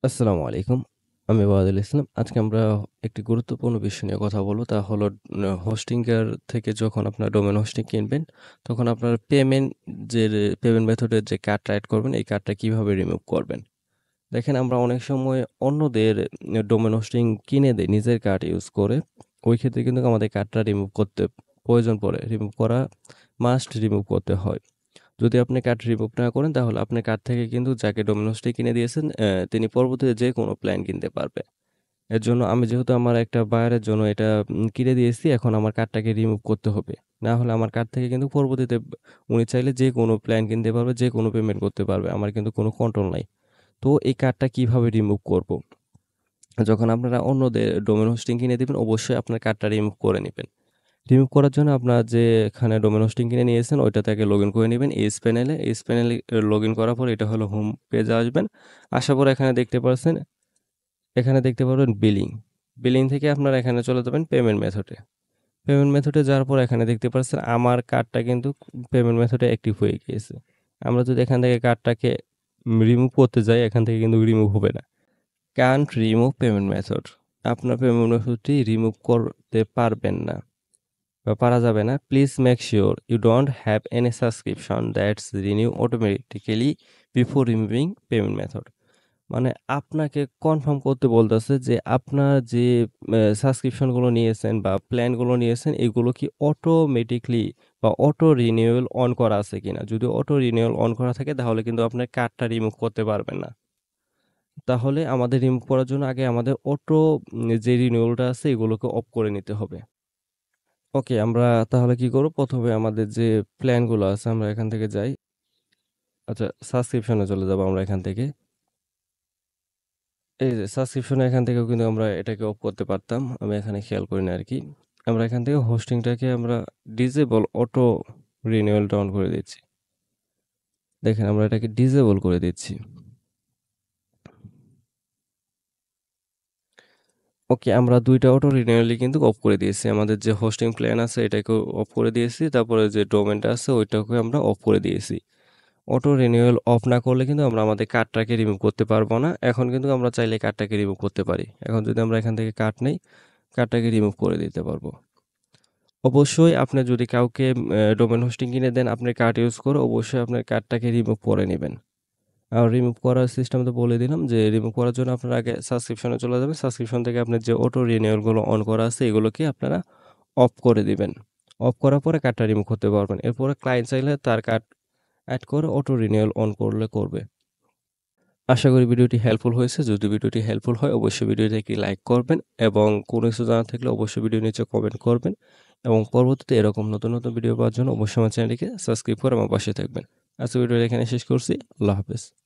আসসালামু আলাইকুম। আমি ওয়াদুল ইসলাম। আজকে আমরা একটি গুরুত্বপূর্ণ বিষয় নিয়ে কথা বলব। তা হলো হোস্টিংয়ের থেকে যখন আপনার ডোমেইন হোস্টিং কিনবেন, তখন আপনার পেমেন্ট মেথডের যে কার্ডটা এড করবেন, এই কার্ডটা কিভাবে রিমুভ করবেন? দেখেন আমরা অনেক সময় অন্যদের ডোমেইন হোস্টিং কিনে দেই নিজের কার্ড ইউজ করে। ওই ক্ষেত্রে কিন্তু আমাদের কার্ডটা রিমুভ করতে প্রয়োজন পড়ে। রিমুভ করতে হয়। যদি আপনি কার্ড রিমুভ না করেন তাহলে আপনার কার্ড থেকে কিন্তু যাকে ডোমিনোসটি কিনে দিয়েছেন তিনি পরবর্তীতে যে কোনো প্ল্যান কিনতে পারবে। এর জন্য আমি যেহেতু আমার একটা বায়ারের জন্য এটা কিনে দিয়েছি, এখন আমার কার্ডটাকে রিমুভ করতে হবে। না হলে আমার কার্ড থেকে কিন্তু পরবর্তীতে উনি চাইলে যে কোনো প্ল্যান কিনতে পারবে, যে কোনো পেমেন্ট করতে পারবে। আমার কিন্তু কোনো কন্ট্রোল নাই। তো এই কার্ডটা কিভাবে রিমুভ করব? যখন আপনারা অন্যদের ডোমেন হোস্টিং কিনে দিবেন, অবশ্যই আপনার কার্ডটা রিমুভ করে নিবেন। রিমুভ করার জন্য আপনার যেখানে ডোমেন হোস্টিং কিনে নিয়েছেন ওইটাতে আগে লগইন করে নিবেন এইচ প্যানেলে লগইন করার পর এটা হলো হোম পেজে আসবেন। আসার পর এখানে দেখতে পারবেন বিলিং থেকে আপনারা এখানে চলে যাবেন পেমেন্ট মেথডে যাওয়ার পর এখানে দেখতে পাচ্ছেন আমার কার্ডটা কিন্তু পেমেন্ট মেথডে অ্যাক্টিভ হয়ে গিয়েছে। আমরা যদি এখান থেকে কার্ডটাকে রিমুভ করতে যাই, এখান থেকে কিন্তু রিমুভ হবে না। কান্ট রিমুভ পেমেন্ট মেথড, আপনার পেমেন্ট মেথডটি রিমুভ করতে পারবেন না বা পারা যাবে না। Please make sure you don't have any subscription that's renew automatically before removing payment method. মানে আপনাকে কনফার্ম করতে বলতেছে যে আপনার যে সাবস্ক্রিপশনগুলো নিয়েছেন বা প্ল্যানগুলো নিয়েছেন এগুলো কি অটোমেটিকলি বা অটো রিনিউয়াল অন করা আছে কিনা। যদি অটো রিনিউয়াল অন করা থাকে তাহলে কিন্তু আপনার কার্ডটা রিমুভ করতে পারবেন না। তাহলে আমাদের রিমুভ করার জন্য আগে আমাদের অটো যে রিনিউয়ালটা আছে এগুলোকে অফ করে নিতে হবে। ওকে, আমরা তাহলে কি করব? ১ম এ আমাদের যে প্ল্যানগুলো আছে আমরা এখান থেকে যাই। আচ্ছা, সাবস্ক্রিপশন এ চলে যাবো আমরা এখান থেকে। এই যে সাবস্ক্রিপশন এখান থেকেও কিন্তু আমরা এটাকে অফ করতে পারতাম। আমি এখানে খেয়াল করি না আরকি। আমরা এখান থেকে হোস্টিংটাকে আমরা ডিসেবল অটো রিনিউয়ালটা অন করে দিচ্ছি। দেখেন আমরা এটাকে ডিসেবল করে দিচ্ছি। ওকে, আমরা ২ টা অটো রিনিউয়ালই কিন্তু অফ করে দিয়েছি। আমাদের যে হোস্টিং প্ল্যান আছে এটাকেও অফ করে দিয়েছি। তারপরে যে ডোমেইনটা আছে ওইটাকে আমরা অফ করে দিয়েছি। অটো রিনিউয়াল অফ না করলে কিন্তু আমরা আমাদের কার্ডটাকে রিমুভ করতে পারবো না। এখন কিন্তু আমরা চাইলে কার্ডটাকে রিমুভ করতে পারি। এখন যদি আমরা এখান থেকে কার্ড নেই, কার্ডটাকে রিমুভ করে দিতে পারবো। অবশ্যই আপনি যদি কাউকে ডোমেইন হোস্টিং কিনে দেন আপনার কার্ড ইউজ করে, অবশ্যই আপনার কার্ডটাকে রিমুভ করে নিবেন। আর রিমুভ করার সিস্টেম তো বলে দিলাম যে রিমুভ করার জন্য আপনারা আগে সাবস্ক্রিপশনে চলে যাবেন। সাবস্ক্রিপশন থেকে আপনার যে অটো রিনিউয়াল গুলো অন করা আছে এগুলোকে আপনারা অফ করে দিবেন। অফ করার পরে কার্ডটা রিমুভ করতে পারবেন। এরপরে ক্লায়েন্ট চাইলে তার কার্ড এড করে অটো রিনিউয়াল অন করলে করবে। আশা করি ভিডিওটি হেল্পফুল হয়েছে। যদি ভিডিওটি হেল্পফুল হয় অবশ্যই ভিডিওতে একটি লাইক করবেন এবং কোনো কিছু জানার থাকলে অবশ্যই ভিডিওর নিচে কমেন্ট করবেন এবং পরবর্তীতে এরকম নতুন ভিডিও পাওয়ার জন্য অবশ্যই আমার চ্যানেলটিকে সাবস্ক্রাইব করে আমার পাশে থাকবেন। আজকের ভিডিওটা এখানে শেষ করছি। আল্লাহ হাফেজ।